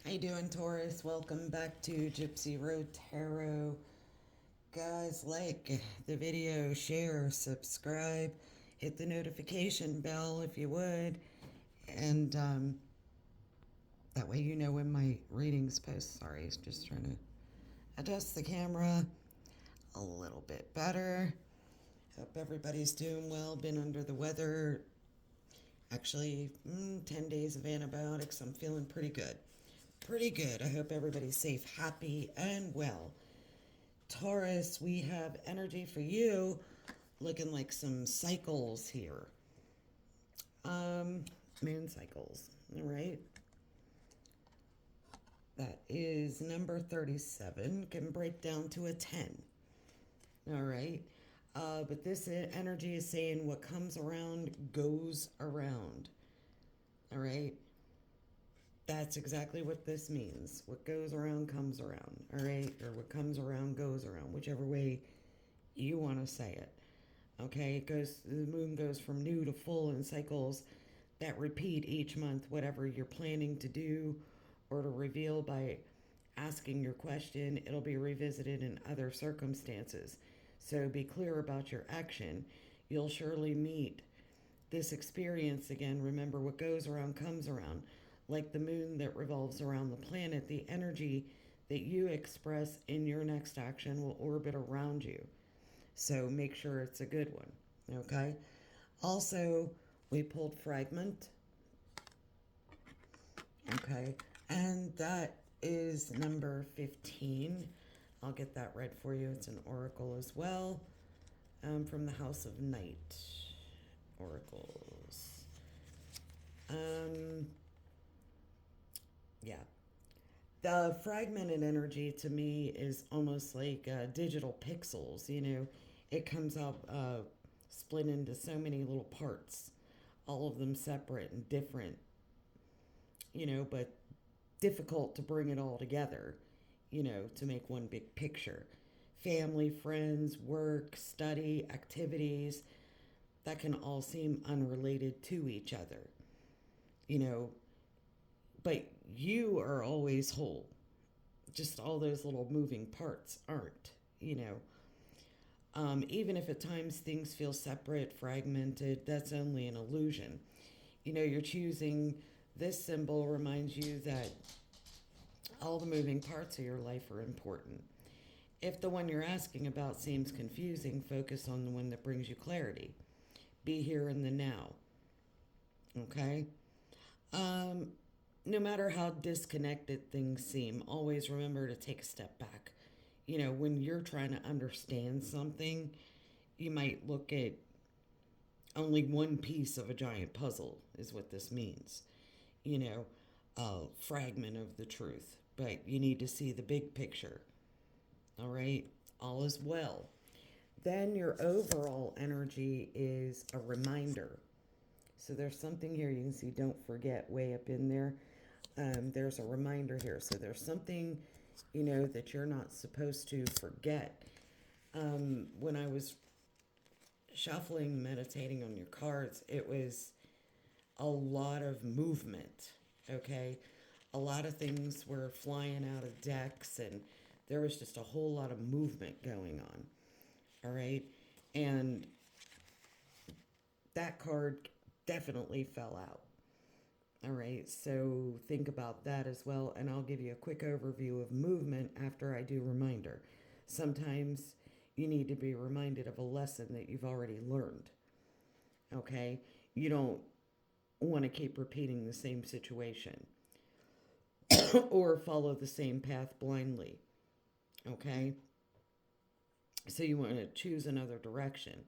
How you doing, Taurus? Welcome back to Gypsy Road Tarot. Guys, like the video, share, subscribe, hit the notification bell if you would, and that way you know when my readings post. Sorry, just trying to adjust the camera a little bit better. Hope everybody's doing well. Been under the weather. Actually, 10 days of antibiotics. I'm feeling pretty good. Pretty good. I hope everybody's safe, happy, and well. Taurus, we have energy for you looking like some cycles here. Um, Moon cycles, all right? That is number 37, can break down to a 10, all right? But this energy is saying what comes around goes around, all right? That's exactly what this means. What goes around comes around, all right? Or what comes around goes around, whichever way you want to say it. Okay, the moon goes from new to full in cycles that repeat each month, whatever you're planning to do or to reveal by asking your question, it'll be revisited in other circumstances. So be clear about your action. You'll surely meet this experience again. Remember, what goes around comes around. Like the moon that revolves around the planet, the energy that you express in your next action will orbit around you. So make sure it's a good one. Okay? Also, we pulled fragment. Okay? And that is number 15. I'll get that read for you. It's an oracle as well, from the House of Night. Oracles. Um, yeah. The fragmented energy to me is almost like digital pixels, It comes out split into so many little parts, all of them separate and different, but difficult to bring it all together, to make one big picture. Family, friends, work, study, activities, that can all seem unrelated to each other, you know, but you are always whole. Just all those little moving parts aren't, you know. Even if at times things feel separate, fragmented, that's only an illusion. You're choosing this symbol reminds you that all the moving parts of your life are important. If the one you're asking about seems confusing, focus on the one that brings you clarity. Be here in the now. Okay? Um, no matter how disconnected things seem, always remember to take a step back. When you're trying to understand something, you might look at only one piece of a giant puzzle, is what this means. You know, a fragment of the truth, but you need to see the big picture. All right? All is well. Then your overall energy is a reminder. So there's something here you can see, don't forget, way up in there. There's a reminder here. So there's something, that you're not supposed to forget. When I was shuffling, meditating on your cards, it was a lot of movement, okay? A lot of things were flying out of decks, and there was just a whole lot of movement going on, all right? And that card definitely fell out. All right, so think about that as well, and I'll give you a quick overview of movement after I do reminder. Sometimes you need to be reminded of a lesson that you've already learned, okay? You don't want to keep repeating the same situation or follow the same path blindly, okay? So you want to choose another direction,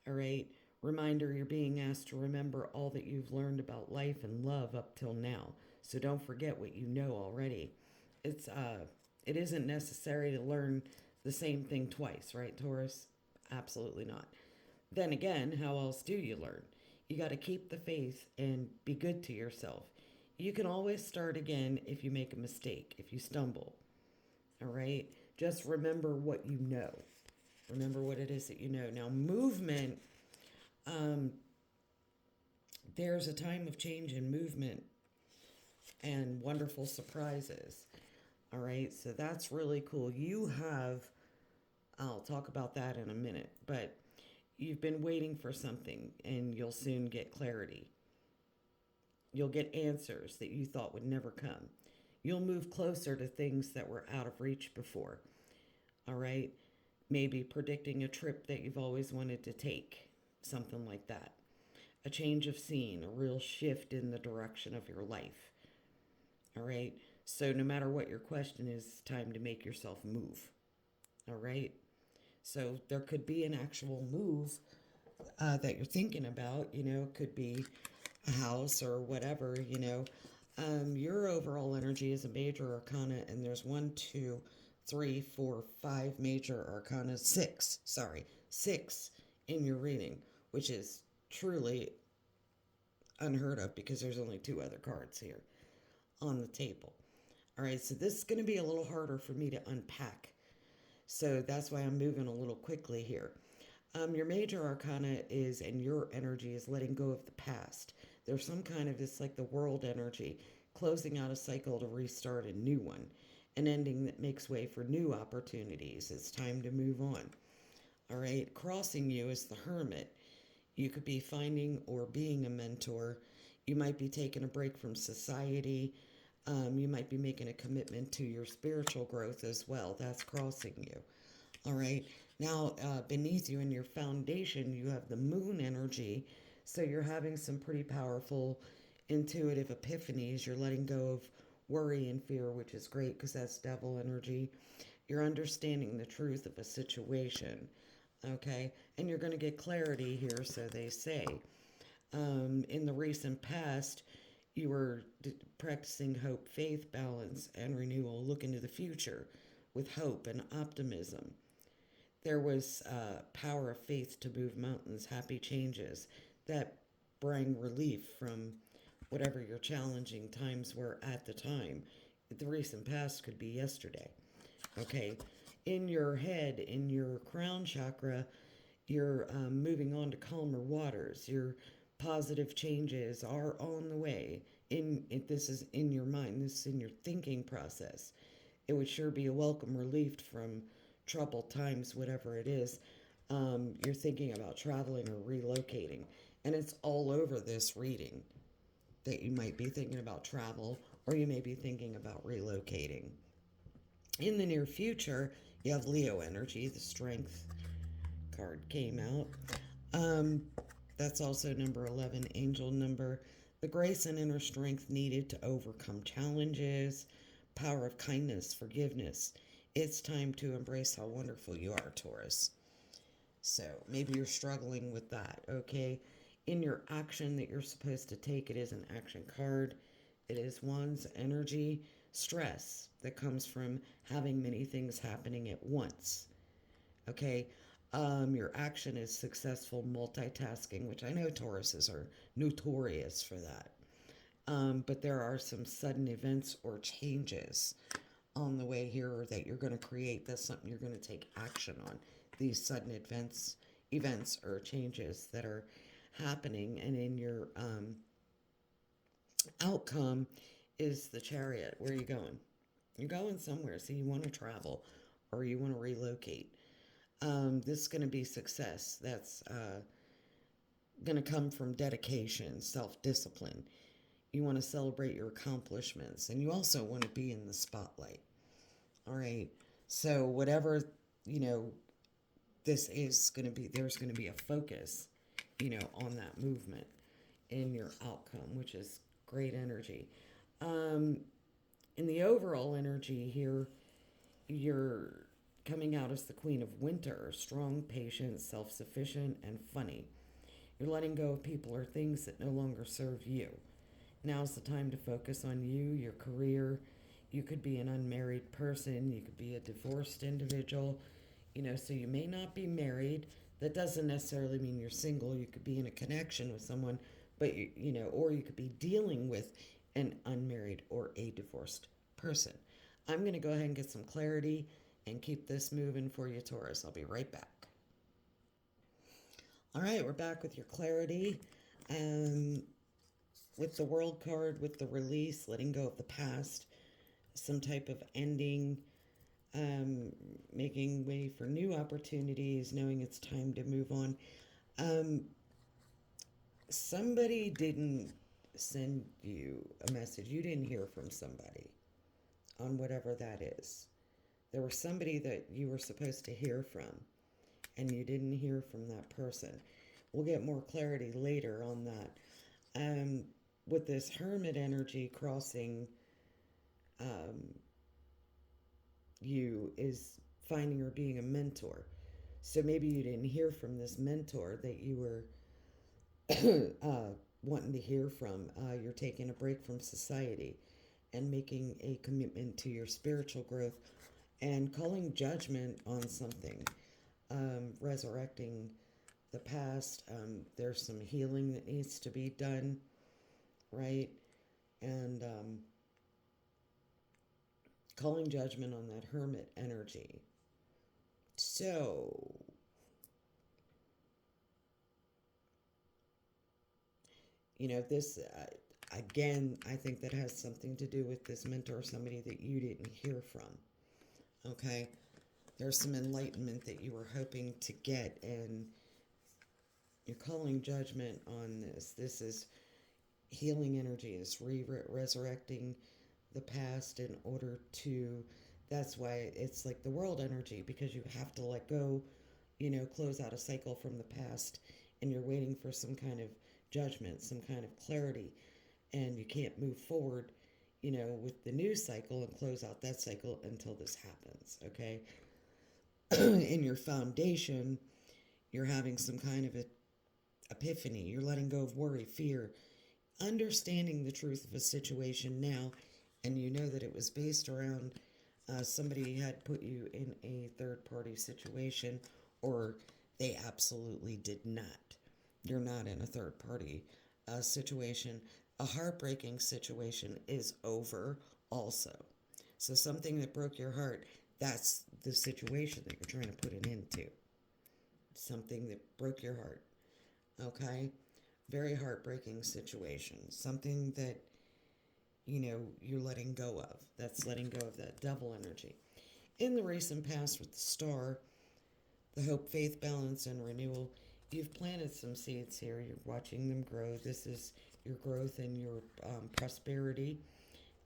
all right? Reminder, you're being asked to remember all that you've learned about life and love up till now. So don't forget what you know already. It isn't necessary to learn the same thing twice, right, Taurus? Absolutely not. Then again, how else do you learn? You got to keep the faith and be good to yourself. You can always start again if you make a mistake, if you stumble. All right? Just remember what you know. Remember what it is that you know. Now, movement, um, there's a time of change in movement and wonderful surprises. All right, so that's really cool. You have, I'll talk about that in a minute, but you've been waiting for something and you'll soon get clarity. You'll get answers that you thought would never come. You'll move closer to things that were out of reach before. All right, maybe predicting a trip that you've always wanted to take, something like that. A change of scene, a real shift in the direction of your life. All right, so no matter what your question is, it's time to make yourself move. All right, so there could be an actual move that you're thinking about. It could be a house or whatever. Your overall energy is a major arcana, and there's one, two, three, four, five major arcana, six in your reading, which is truly unheard of because there's only two other cards here on the table. All right, so this is going to be a little harder for me to unpack. So that's why I'm moving a little quickly here. Your major arcana is, and your energy is letting go of the past. There's some kind of, it's like the world energy, closing out a cycle to restart a new one, an ending that makes way for new opportunities. It's time to move on. All right, crossing you is the hermit. You could be finding or being a mentor. You might be taking a break from society. You might be making a commitment to your spiritual growth as well. That's crossing you. All right. Now, beneath you in your foundation, you have the moon energy. So you're having some pretty powerful intuitive epiphanies. You're letting go of worry and fear, which is great because that's devil energy. You're understanding the truth of a situation. Okay. And you're going to get clarity here, so they say. In the recent past, you were practicing hope, faith, balance, and renewal. Look into the future with hope and optimism. There was power of faith to move mountains, happy changes that bring relief from whatever your challenging times were at the time. The recent past could be yesterday. Okay. In your head, in your crown chakra, you're moving on to calmer waters. Your positive changes are on the way. This is in your mind. This is in your thinking process. It would sure be a welcome relief from troubled times, whatever it is. You're thinking about traveling or relocating, and it's all over this reading that you might be thinking about travel or you may be thinking about relocating. In the near future, you have Leo energy. The Strength card came out. Um, that's also number 11, angel number. The grace and inner strength needed to overcome challenges, power of kindness, forgiveness. It's time to embrace how wonderful you are, Taurus. So maybe you're struggling with that, okay? In your action that you're supposed to take, it is an action card. It is one's energy, stress that comes from having many things happening at once, okay? Your action is successful multitasking, which I know Tauruses are notorious for that. But there are some sudden events or changes on the way here that you're going to create. That's something you're going to take action on. These sudden events or changes that are happening, and in your outcome is the Chariot. Where are you going? You're going somewhere, so you want to travel or you want to relocate. This is going to be success. That's going to come from dedication, self-discipline. You want to celebrate your accomplishments, and you also want to be in the spotlight. All right. So whatever, you know, this is going to be, there's going to be a focus, on that movement in your outcome, which is great energy. Um, in the overall energy here, you're coming out as the Queen of Winter, strong, patient, self sufficient, and funny. You're letting go of people or things that no longer serve you. Now's the time to focus on you, your career. You could be an unmarried person, you could be a divorced individual, so you may not be married. That doesn't necessarily mean you're single. You could be in a connection with someone, but or you could be dealing with an unmarried or a divorced person. I'm going to go ahead and get some clarity and keep this moving for you, Taurus. I'll be right back. All right, we're back with your clarity. Um, with the world card, with the release, letting go of the past, some type of ending, um, making way for new opportunities, knowing it's time to move on. Um, Somebody didn't send you a message. You didn't hear from somebody on whatever that is. There was somebody that you were supposed to hear from, and you didn't hear from that person. We'll get more clarity later on that. Um, with this hermit energy crossing um, you is finding or being a mentor. So maybe you didn't hear from this mentor that you were wanting to hear from. You're taking a break from society and making a commitment to your spiritual growth and calling judgment on something, resurrecting the past. There's some healing that needs to be done, right? And calling judgment on that hermit energy. So, this, again, I think that has something to do with this mentor, somebody that you didn't hear from. Okay? There's some enlightenment that you were hoping to get, and you're calling judgment on this. This is healing energy, is resurrecting the past in order to. That's why it's like the world energy, because you have to let go, close out a cycle from the past, and you're waiting for some kind of judgment, some kind of clarity, and you can't move forward, with the new cycle and close out that cycle until this happens, okay? In your foundation, you're having some kind of a epiphany. You're letting go of worry, fear, understanding the truth of a situation now, and you know that it was based around somebody had put you in a third party situation, or they absolutely did not. You're not in a third party situation. A heartbreaking situation is over also. So something that broke your heart, that's the situation that you're trying to put an end to. Something that broke your heart. Okay? Very heartbreaking situation. Something that, you're letting go of. That's letting go of that double energy. In the recent past with the star, the hope, faith, balance, and renewal, you've planted some seeds here. You're watching them grow. This is your growth and your prosperity.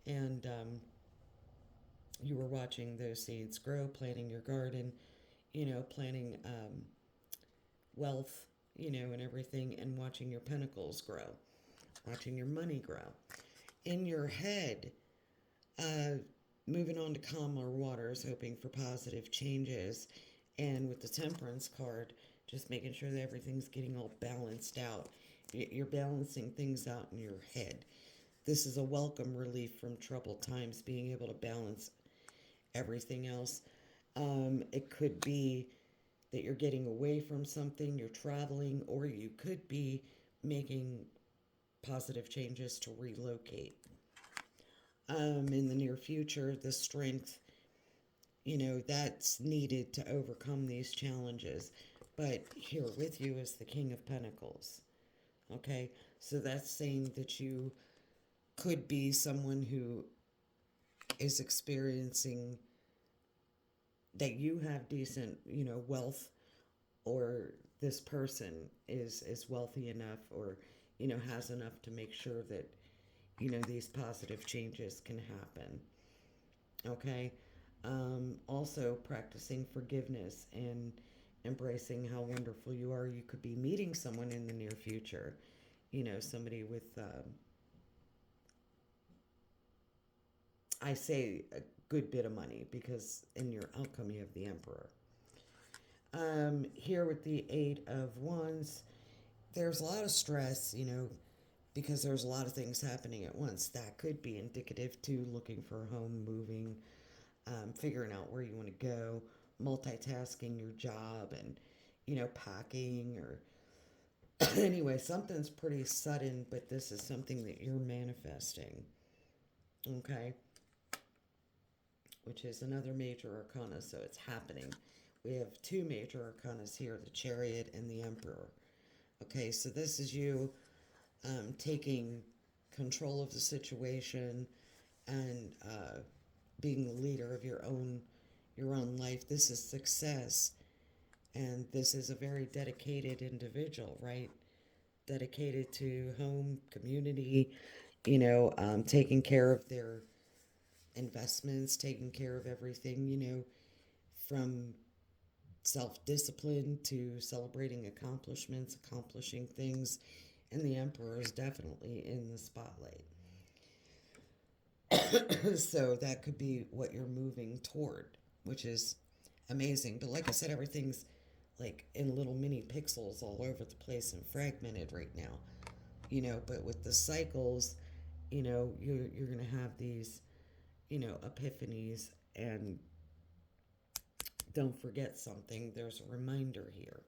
And you were watching those seeds grow, planting your garden, planting wealth, and everything, and watching your pentacles grow, watching your money grow. In your head, uh, moving on to calmer waters, hoping for positive changes. And with the temperance card, just making sure that everything's getting all balanced out. You're balancing things out in your head. This is a welcome relief from troubled times, being able to balance everything else. It could be that you're getting away from something, you're traveling, or you could be making positive changes to relocate. In the near future, the strength, that's needed to overcome these challenges. But here with you is the King of Pentacles. Okay? So that's saying that you could be someone who is experiencing that you have decent, wealth, or this person is wealthy enough, or has enough to make sure that these positive changes can happen. Okay. Also practicing forgiveness and embracing how wonderful you are. You could be meeting someone in the near future, somebody with I say a good bit of money, because in your outcome you have the Emperor. Here with the Eight of Wands, there's a lot of stress, because there's a lot of things happening at once. That could be indicative to looking for a home, moving, figuring out where you want to go, multitasking your job, and, packing, or anyway, something's pretty sudden, but this is something that you're manifesting. Okay? Which is another major arcana, so it's happening. We have two major arcanas here, the Chariot and the Emperor. Okay, so this is you taking control of the situation, and being the leader of your own life. This is success, and this is a very dedicated individual, right? Dedicated to home, community, taking care of their investments, taking care of everything, from self discipline to celebrating accomplishments, accomplishing things. And the Emperor is definitely in the spotlight. So that could be what you're moving toward, which is amazing. But like I said, everything's like in little mini pixels all over the place and fragmented right now. But with the cycles, you're going to have these, epiphanies. And don't forget something, there's a reminder here.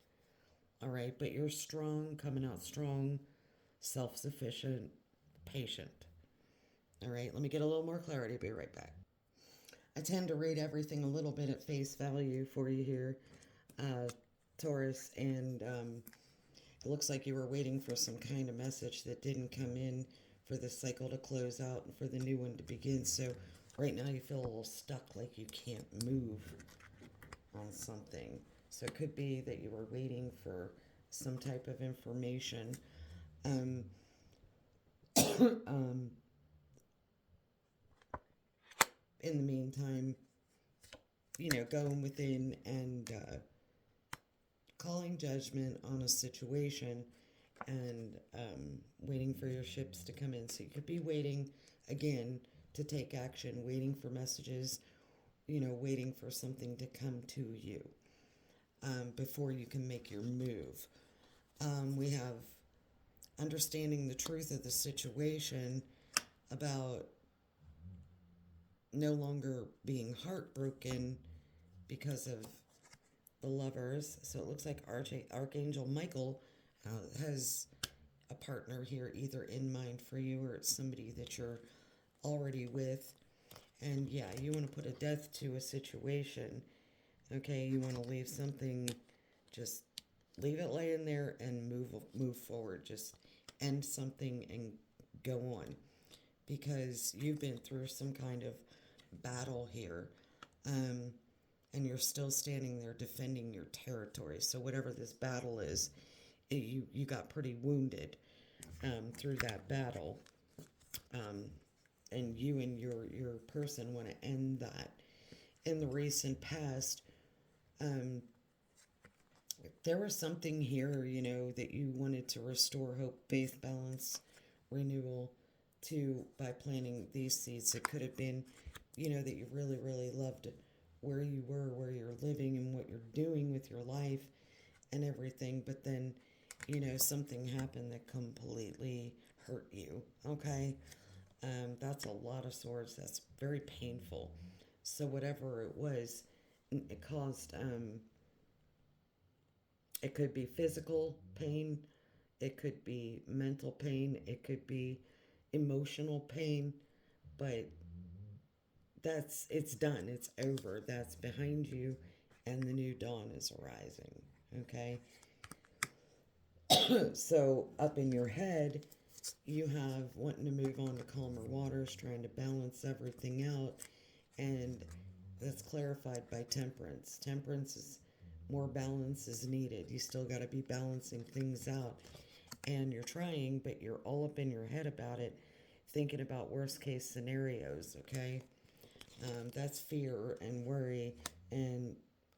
All right, but you're strong, coming out strong, self sufficient, patient. All right, let me get a little more clarity. Be right back. I tend to read everything a little bit at face value for you here, uh, Taurus, and it looks like you were waiting for some kind of message that didn't come in for the cycle to close out and for the new one to begin. So right now you feel a little stuck, like you can't move on something. So it could be that you were waiting for some type of information. Um, um, in the meantime, going within and calling judgment on a situation and waiting for your ships to come in. So you could be waiting again to take action, waiting for messages, waiting for something to come to you before you can make your move. We have understanding the truth of the situation about no longer being heartbroken because of the lovers. So it looks like Archangel Michael has a partner here either in mind for you or it's somebody that you're already with. And yeah, you want to put a death to a situation. Okay, you want to leave something, just leave it laying there and move forward. Just end something and go on because you've been through some kind of battle here. And you're still standing there defending your territory. So whatever this battle is, you got pretty wounded through that battle, um, and you and your person want to end that. In the recent past, um, there was something here, that you wanted to restore hope, faith, balance, renewal to by planting these seeds. It could have been, that you really, really loved where you were, where you're living, and what you're doing with your life and everything. But then, something happened that completely hurt you. Okay? That's a lot of swords. That's very painful. So, whatever it was, it caused, it could be physical pain, it could be mental pain, it could be emotional pain, but it's done, it's over, that's behind you, and the new dawn is arising. Okay, so up in your head you have wanting to move on to calmer waters, trying to balance everything out, and that's clarified by temperance. Temperance is more balance is needed. You still got to be balancing things out, and you're trying, but you're all up in your head about it, thinking about worst case scenarios. Okay, that's fear and worry and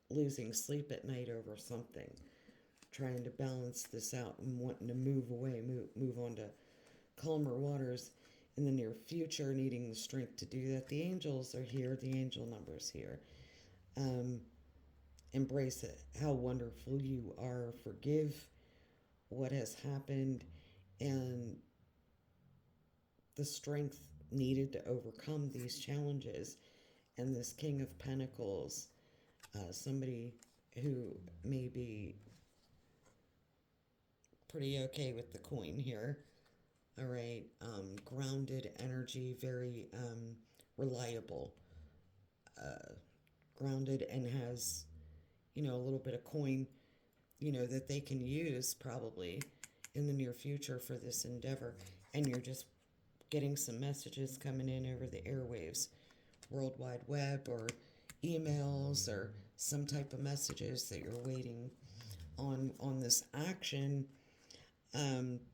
losing sleep at night over something. Trying to balance this out and wanting to move away, move on to calmer waters in the near future, needing the strength to do that. The angels are here, the angel numbers here. Um, Embrace it, how wonderful you are. Forgive what has happened and the strength needed to overcome these challenges. And this King of Pentacles, somebody who may be pretty okay with the coin here. All right, grounded energy, very reliable, grounded, and has, a little bit of coin, that they can use probably in the near future for this endeavor. And you're just getting some messages coming in over the airwaves, World Wide Web, or emails, or some type of messages that you're waiting on this action.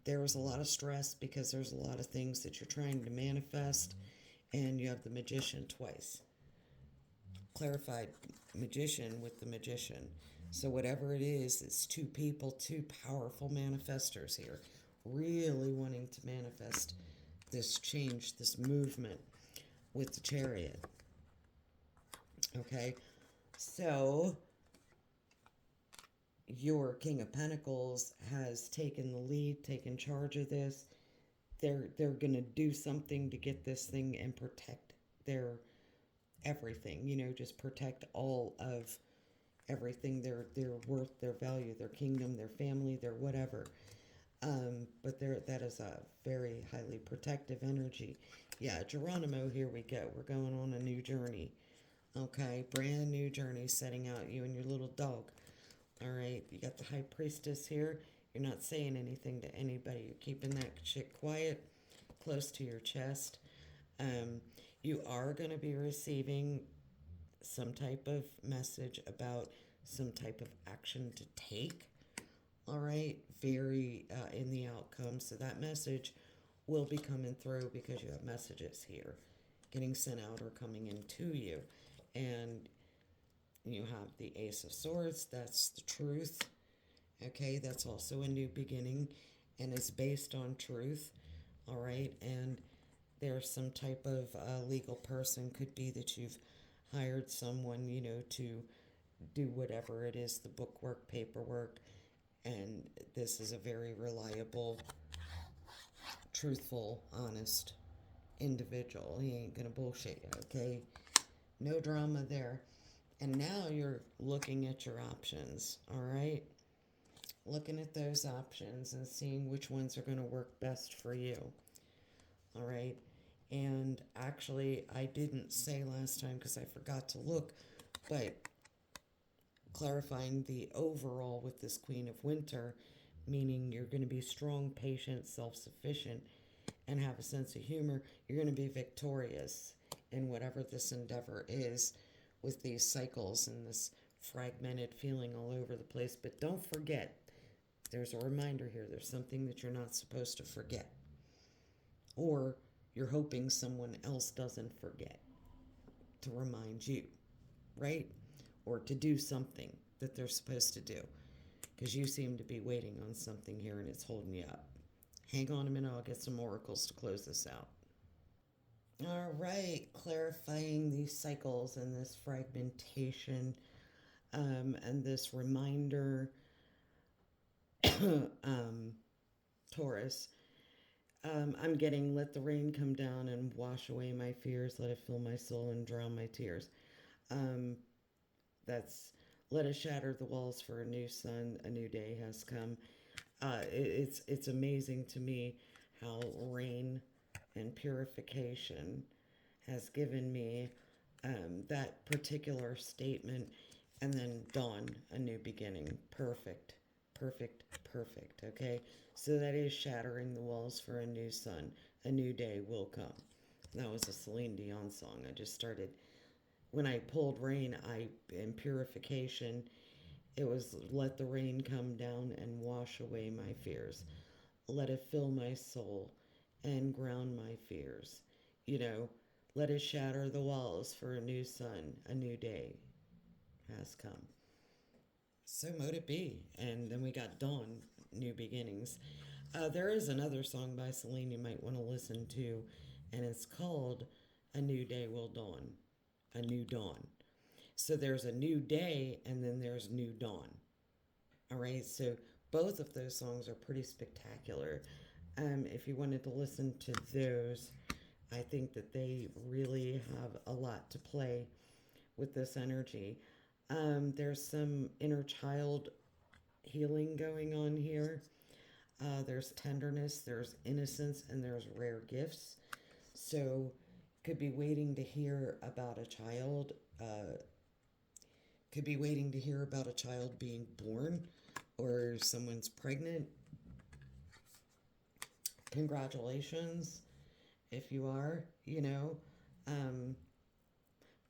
There was a lot of stress because there's a lot of things that you're trying to manifest, and you have the magician twice. Clarified magician with the magician. So whatever it is, it's two people, two powerful manifestors here, really wanting to manifest this change, this movement with the chariot. Okay, so your King of Pentacles has taken the lead, taken charge of this. They're gonna do something to get this thing and protect their everything. Just protect all of everything, their worth, their value, their kingdom, their family, their whatever. But that is a very highly protective energy. Yeah, Geronimo, here we go. We're going on a new journey. Okay, brand new journey setting out, you and your little dog. All right, you got the High Priestess here. You're not saying anything to anybody. You're keeping that shit quiet, close to your chest. You are going to be receiving some type of message about some type of action to take. All right, very in the outcome. So that message will be coming through because you have messages here getting sent out or coming into you. And you have the Ace of Swords. That's the truth. Okay, that's also a new beginning and is based on truth. All right, and there's some type of legal person. Could be that you've hired someone, to do whatever it is, the bookwork, paperwork, and this is a very reliable, truthful, honest individual. He ain't gonna bullshit you, okay? No drama there. And now you're looking at your options, all right? Looking at those options and seeing which ones are going to work best for you, all right? And actually, I didn't say last time because I forgot to look, but clarifying the overall with this Queen of Winter, meaning you're going to be strong, patient, self-sufficient, and have a sense of humor. You're going to be victorious in whatever this endeavor is with these cycles and this fragmented feeling all over the place. But don't forget, there's a reminder here. There's something that you're not supposed to forget. Or you're hoping someone else doesn't forget to remind you, right? Or to do something that they're supposed to do. Because you seem to be waiting on something here and it's holding you up. Hang on a minute, I'll get some oracles to close this out. All right, clarifying these cycles and this fragmentation and this reminder, Taurus. I'm getting, let the rain come down and wash away my fears, let it fill my soul and drown my tears. That's, let it shatter the walls for a new sun, a new day has come. It's amazing to me how rain and purification has given me that particular statement, and then dawn, a new beginning. Perfect, perfect, perfect. Okay, so that is shattering the walls for a new sun, a new day will come. That was a Celine Dion song. I just started when I pulled rain. In purification, it was let the rain come down and wash away my fears. Let it fill my soul and ground my fears. Let it shatter the walls for a new sun, a new day has come. So mote it be. And then we got dawn, new beginnings. There is another song by Celine you might want to listen to, and it's called A New Day Will Dawn. A New Dawn. So there's a new day and then there's new dawn. All right, so both of those songs are pretty spectacular. If you wanted to listen to those, I think that they really have a lot to play with this energy. There's some inner child healing going on here. There's tenderness, there's innocence, and there's rare gifts. So could be waiting to hear about a child. Could be waiting to hear about a child being born, or someone's pregnant. Congratulations. if you are, um,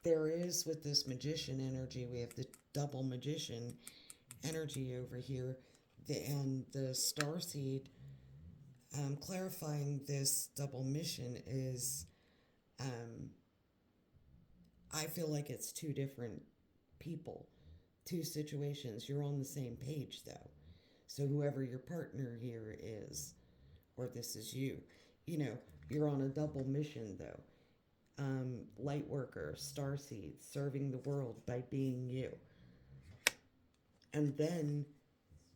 there is with this magician energy, we have the double magician energy over here, and the star seed. Clarifying this double mission is, um, I feel like it's two different people, two situations. You're on the same page though. So whoever your partner here is, or this is you, you know, you're on a double mission though. Light worker, starseed, serving the world by being you. And then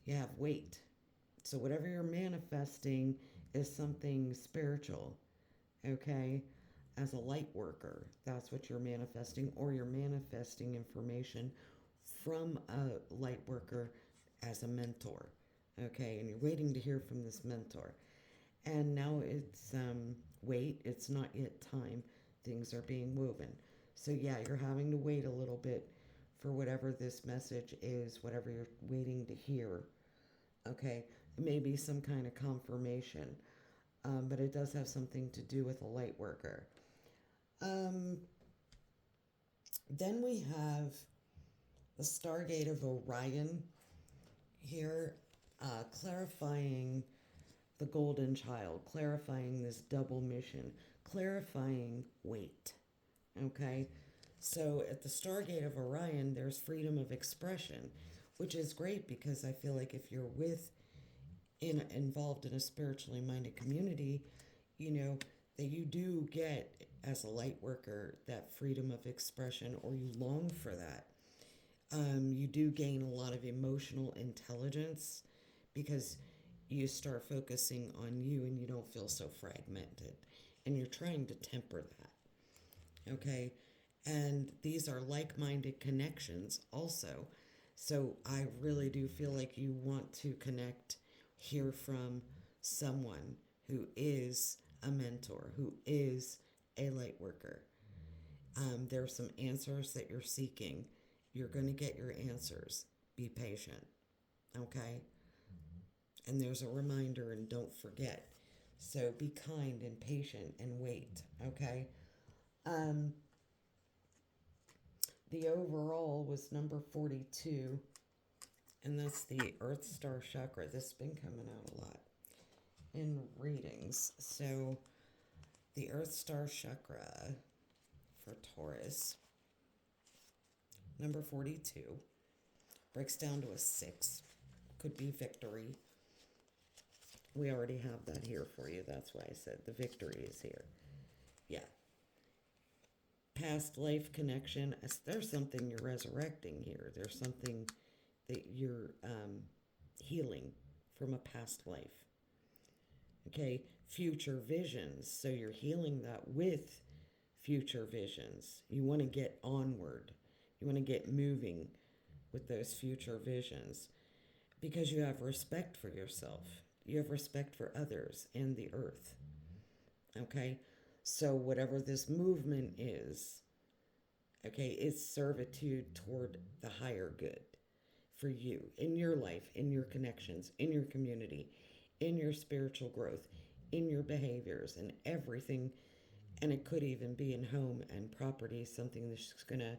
you have weight. So whatever you're manifesting is something spiritual, okay? As a light worker, that's what you're manifesting, or you're manifesting information from a light worker as a mentor, okay? And you're waiting to hear from this mentor. And now it's wait, it's not yet time. Things are being woven. So yeah, you're having to wait a little bit for whatever this message is, whatever you're waiting to hear. Okay, maybe some kind of confirmation, but it does have something to do with a light worker. Um, then we have the Stargate of Orion here, clarifying the golden child, clarifying this double mission, clarifying weight. Okay, so at the Stargate of Orion, there's freedom of expression, which is great because I feel like if you're involved in a spiritually minded community, you know that you do get as a light worker that freedom of expression, or you long for that. You do gain a lot of emotional intelligence because you start focusing on you and you don't feel so fragmented. And you're trying to temper that. Okay? And these are like minded connections also. So I really do feel like you want to connect, hear from someone who is a mentor, who is a light worker. There are some answers that you're seeking. You're going to get your answers. Be patient. Okay? And there's a reminder, and don't forget. So be kind and patient and wait. Okay? Um, the overall was number 42, and that's the Earth Star Chakra. This has been coming out a lot in readings. So the Earth Star Chakra for Taurus, number 42, breaks down to a 6. Could be victory. We already have that here for you. That's why I said the victory is here. Yeah. Past life connection. There's something you're resurrecting here. There's something that you're healing from a past life. Okay. Future visions. So you're healing that with future visions. You want to get onward. You want to get moving with those future visions because you have respect for yourself. You have respect for others and the earth. Okay? So, whatever this movement is, okay, it's servitude toward the higher good for you in your life, in your connections, in your community, in your spiritual growth, in your behaviors, and everything. And it could even be in home and property, something that's going to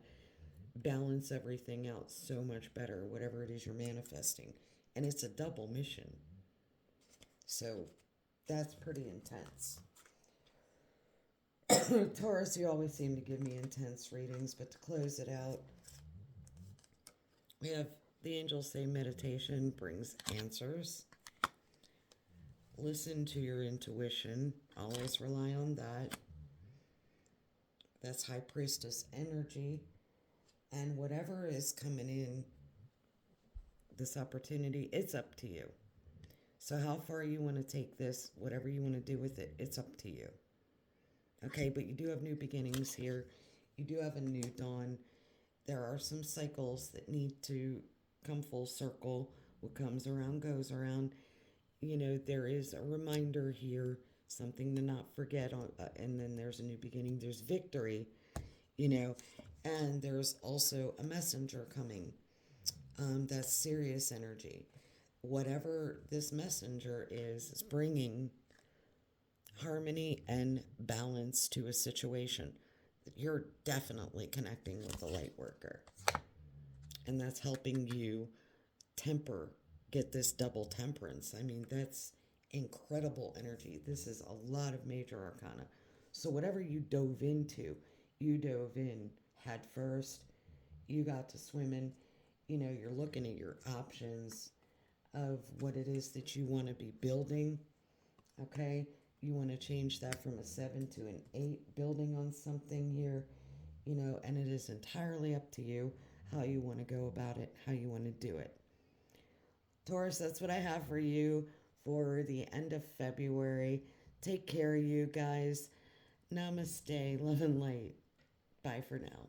balance everything out so much better, whatever it is you're manifesting. And it's a double mission. So that's pretty intense. Taurus, you always seem to give me intense readings, but to close it out, we have the angels say meditation brings answers. Listen to your intuition. Always rely on that. That's High Priestess energy. And whatever is coming in, this opportunity, it's up to you. So how far you want to take this, whatever you want to do with it, it's up to you. Okay, but you do have new beginnings here. You do have a new dawn. There are some cycles that need to come full circle. What comes around goes around. You know, there is a reminder here, something to not forget. And then there's a new beginning. There's victory, you know. And there's also a messenger coming. That's serious energy. Whatever this messenger is bringing harmony and balance to a situation. You're definitely connecting with the light worker. And that's helping you temper, get this double temperance. I mean, that's incredible energy. This is a lot of major arcana. So, whatever you dove in head first. You got to swim in. You know, you're looking at your options of what it is that you want to be building. Okay. You want to change that from a 7 to an 8, building on something here, you know, and it is entirely up to you how you want to go about it, how you want to do it. Taurus, that's what I have for you for the end of February. Take care of you guys. Namaste, love and light. Bye for now.